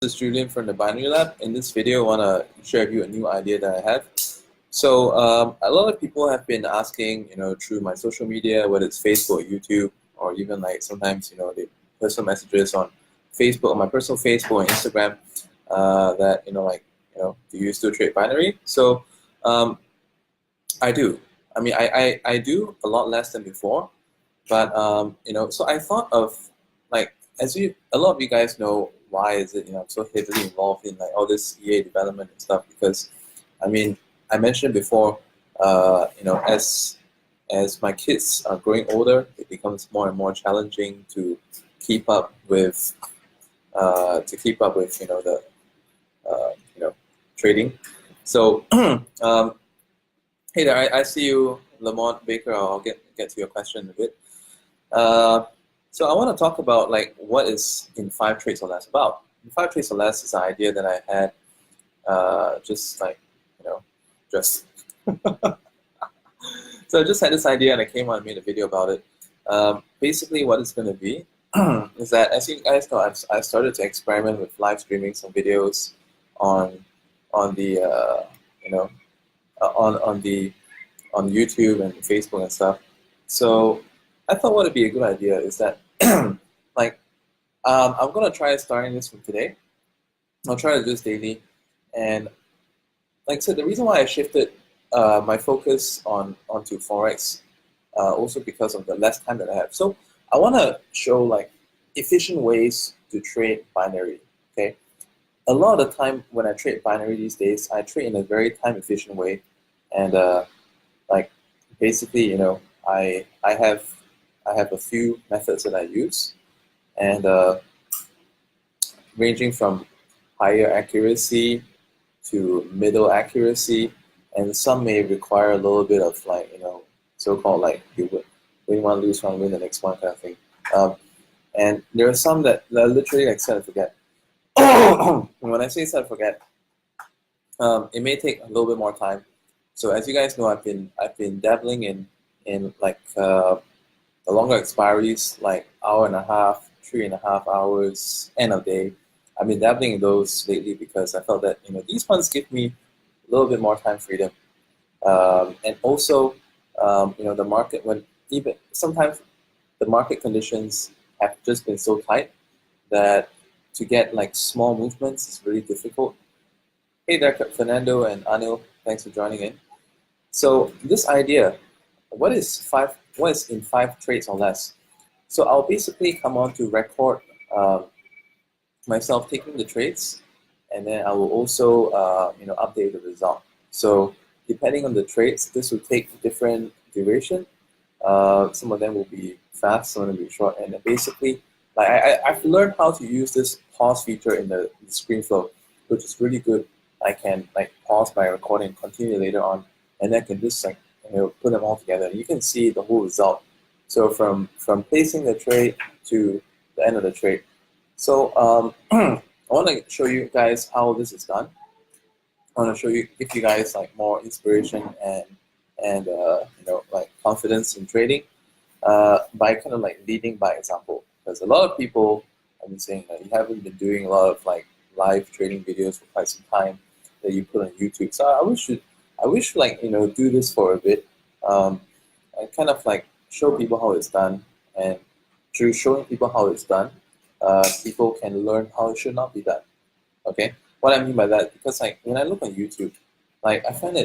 This is Julian from the Binary Lab. In this video, I want to share with you a new idea that I have. So a lot of people have been asking, through my social media, whether it's Facebook or YouTube, or even like sometimes, they personal messages on Facebook, on my personal Facebook and Instagram, that, do you still trade binary? So I do. I mean, I do a lot less than before, but so I thought of like a lot of you guys know why is it I'm so heavily involved in like all this EA development and stuff because I mean I mentioned before as my kids are growing older, it becomes more and more challenging to keep up with the trading. So hey there, I see you, Lamont Baker. I'll get to your question in a bit. So I want to talk about like what is in 5 trades or less about. In 5 trades or less is an idea that I had just like just so I just had this idea and I came on and made a video about it. Basically, what it's going to be is that, as you guys know, I've started to experiment with live streaming some videos on the on YouTube and Facebook and stuff. So I thought what would be a good idea is that like I'm gonna try starting this from today. I'll try to do this daily, and like I said, the reason why I shifted my focus onto forex also because of the less time that I have. So I want to show like efficient ways to trade binary. Okay, a lot of the time when I trade binary these days, I trade in a very time efficient way, and like basically, I have a few methods that I use, and ranging from higher accuracy to middle accuracy, and some may require a little bit of like so-called like you win one, lose one, win the next one kind of thing. And there are some that are literally like set and forget. When I say set and forget, it may take a little bit more time. So as you guys know, I've been dabbling in like the longer expiries, like hour and a half, 3.5 hours, end of day. I've been dabbling in those lately because I felt that these ones give me a little bit more time freedom, and also the market, when even sometimes the market conditions have just been so tight that to get like small movements is really difficult. Hey there, Fernando and Anil, thanks for joining in. So this idea, what is in 5 trades or less? So I'll basically come on to record myself taking the trades, and then I will also update the result. So depending on the trades, this will take different duration. Some of them will be fast, some of them will be short, and then basically, like I've learned how to use this pause feature in the ScreenFlow, which is really good. I can like pause my recording, continue later on, and then can just like put them all together. You can see the whole result. So from placing the trade to the end of the trade. So I want to show you guys how this is done. I want to give you guys like more inspiration and like confidence in trading by kind of like leading by example. Because a lot of people have been saying that you haven't been doing a lot of like live trading videos for quite some time that you put on YouTube. So I wish like do this for a bit and kind of like show people how it's done, and through showing people how it's done, people can learn how it should not be done. Okay, what I mean by that, because like when I look on YouTube, like I find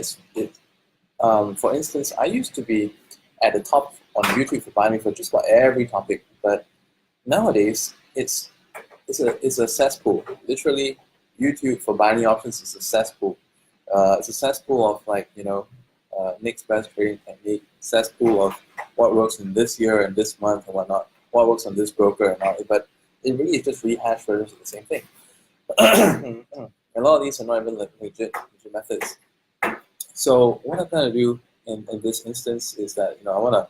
for instance, I used to be at the top on YouTube for binary for just about every topic, but nowadays it's a cesspool. Literally, YouTube for binary options is a cesspool. It's a cesspool of like Nick's best trading technique, cesspool of what works in this year and this month and whatnot, what works on this broker and all. But it really is just rehashed versions of the same thing. A lot of these are not even like legit methods. So what I'm gonna do in this instance is that I wanna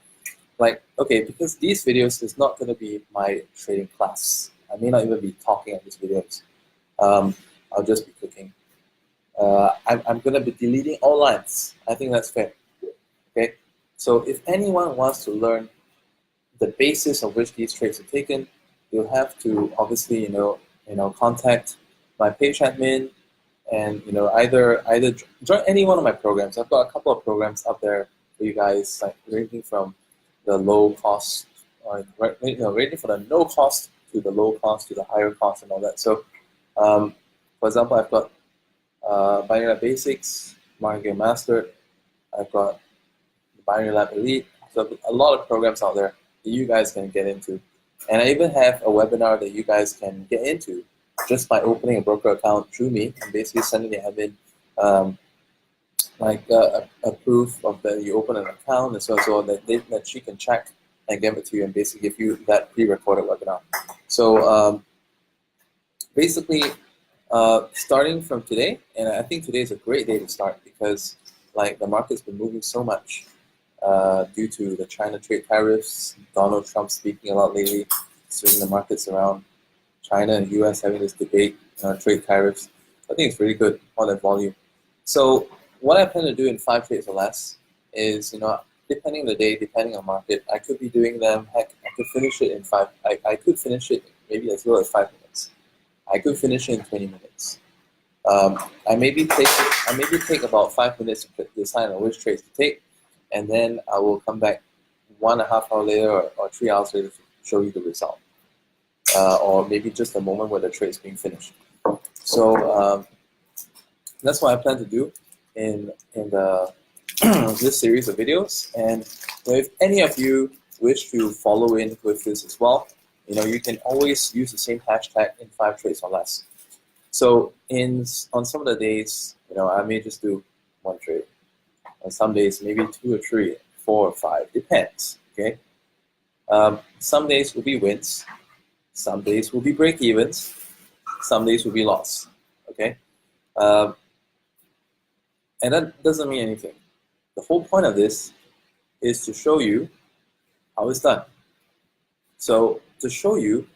because these videos is not gonna be my trading class. I may not even be talking on these videos. I'll just be clicking. I'm gonna be deleting all lines. I think that's fair. Okay. So if anyone wants to learn the basis of which these trades are taken, you'll have to obviously contact my page admin, and either join any one of my programs. I've got a couple of programs up there for you guys, like ranging from the low cost, or ranging from the no cost to the low cost to the higher cost and all that. So, for example, I've got Binary Lab Basics, Marketing Master. I've got Binary Lab Elite. So a lot of programs out there that you guys can get into. And I even have a webinar that you guys can get into just by opening a broker account through me and basically sending the admin a proof of that you open an account and so on that she can check and give it to you and basically give you that pre-recorded webinar. So basically, starting from today, and I think today is a great day to start because like the market's been moving so much due to the China trade tariffs, Donald Trump speaking a lot lately, swinging the markets around, China and US having this debate on trade tariffs. I think it's really good on that volume. So what I plan to do in 5 trades or less is, depending on the day, depending on market, I could be doing them, heck, I could finish it in 5, I could finish it maybe as low as 5 minutes. I could finish it in 20 minutes. I maybe take about 5 minutes to decide on which trades to take, and then I will come back 1.5 hours later or 3 hours later to show you the result. Or maybe just a moment where the trade is being finished. So that's what I plan to do in the this series of videos. And if any of you wish to follow in with this as well, you can always use the same hashtag in 5 trades or less. So on some of the days, I may just do 1 trade. On some days, maybe 2 or 3, 4 or 5, depends. Okay. Some days will be wins. Some days will be break-evens. Some days will be loss. Okay. And that doesn't mean anything. The whole point of this is to show you how it's done. So to show you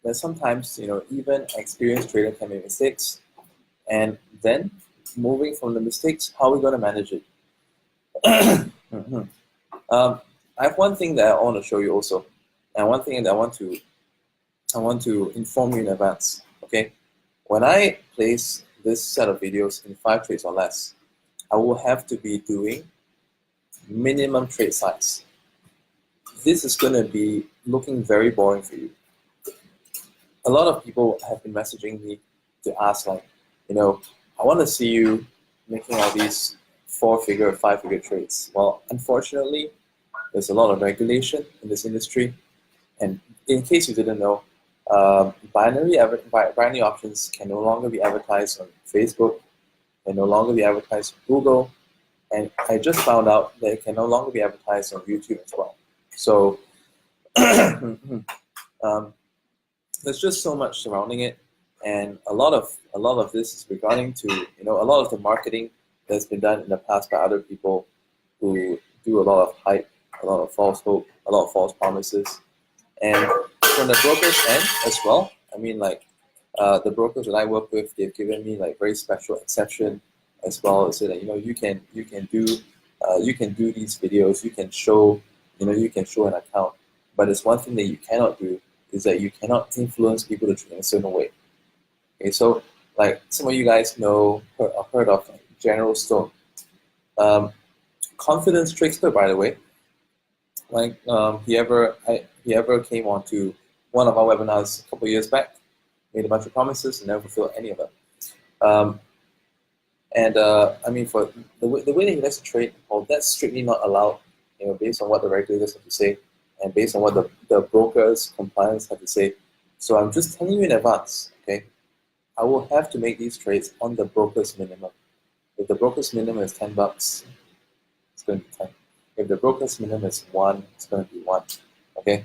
that sometimes, even an experienced trader can make mistakes, and then moving from the mistakes, how are we going to manage it? I have one thing that I want to show you also, and one thing that I want to inform you in advance. Okay, when I place this set of videos in 5 trades or less, I will have to be doing minimum trade size. This is going to be looking very boring for you. A lot of people have been messaging me to ask, like, I want to see you making all these 4-figure, 5-figure trades. Well, unfortunately, there's a lot of regulation in this industry. And in case you didn't know, binary options can no longer be advertised on Facebook, can no longer be advertised on Google, and I just found out that it can no longer be advertised on YouTube as well. So there's just so much surrounding it, and a lot of this is regarding to a lot of the marketing that's been done in the past by other people who do a lot of hype, a lot of false hope, a lot of false promises, and from the brokers' end as well. I mean, like the brokers that I work with, they've given me like very special exception as well, so that you can do these videos, you can show an account, but there's one thing that you cannot do is that you cannot influence people to trade in a certain way. Okay, so like some of you guys know heard of General Stone, confidence trickster, by the way. Like he ever came on to one of our webinars a couple of years back, made a bunch of promises and never fulfilled any of them. I mean, for the way that he likes to trade, well, that's strictly not allowed, based on what the regulators have to say and based on what the brokers' compliance have to say. So I'm just telling you in advance, okay? I will have to make these trades on the broker's minimum. If the broker's minimum is $10, it's going to be 10. If the broker's minimum is 1, it's going to be 1. Okay.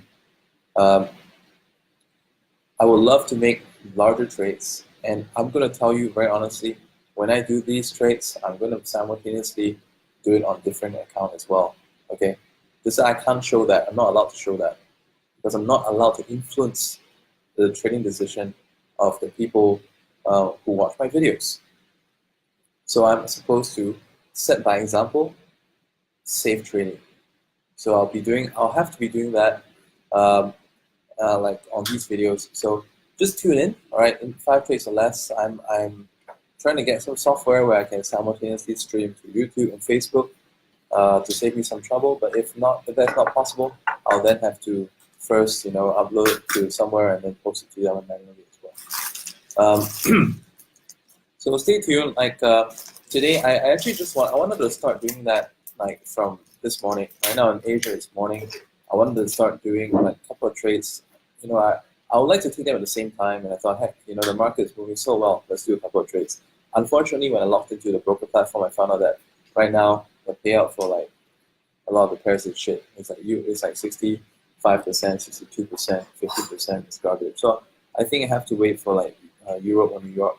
I would love to make larger trades, and I'm going to tell you very honestly, when I do these trades, I'm going to simultaneously do it on different account as well. Okay. I can't show that. I'm not allowed to show that because I'm not allowed to influence the trading decision of the people who watch my videos. So I'm supposed to set by example, safe trading. So I'll have to be doing that like on these videos. So just tune in. All right, in 5 trades or less, I'm trying to get some software where I can simultaneously stream to YouTube and Facebook to save me some trouble. But if that's not possible, I'll then have to first, upload it to somewhere and then post it to them manually as well. So stay tuned. Today, I actually I wanted to start doing that from this morning. Right now in Asia, it's morning. I wanted to start doing a couple of trades. I would like to take them at the same time, and I thought, heck, the market is moving so well. Let's do a couple of trades. Unfortunately, when I logged into the broker platform, I found out that right now the payout for a lot of the pairs is shit. It's like 65%, 62%, 50%. It's garbage. So I think I have to wait for Europe or New York,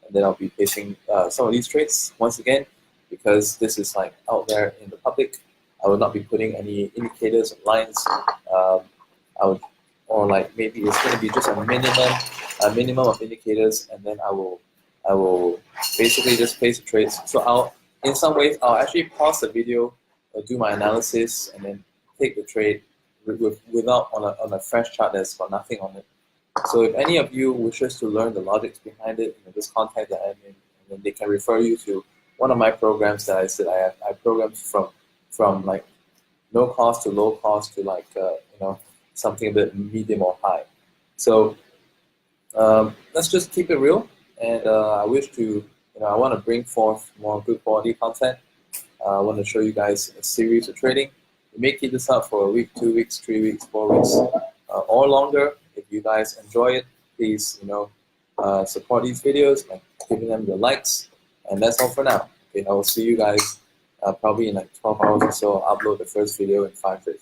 and then I'll be placing some of these trades once again, because this is out there in the public. I will not be putting any indicators or lines. Maybe it's going to be just a minimum of indicators, and then I will basically just place the trades. So in some ways I'll actually pause the video, do my analysis, and then take the trade without on a fresh chart that's got nothing on it. So if any of you wishes to learn the logics behind it, just contact the admin, and then they can refer you to one of my programs that I said I programmed from no cost to low cost to something a bit medium or high. So let's just keep it real, and I want to bring forth more good quality content. I want to show you guys a series of trading. We may keep this up for a week, 2 weeks, 3 weeks, 4 weeks, or longer. If you guys enjoy it, please support these videos by giving them the likes. And that's all for now. Okay, I will see you guys probably in 12 hours or so. I'll upload the first video in 5 days.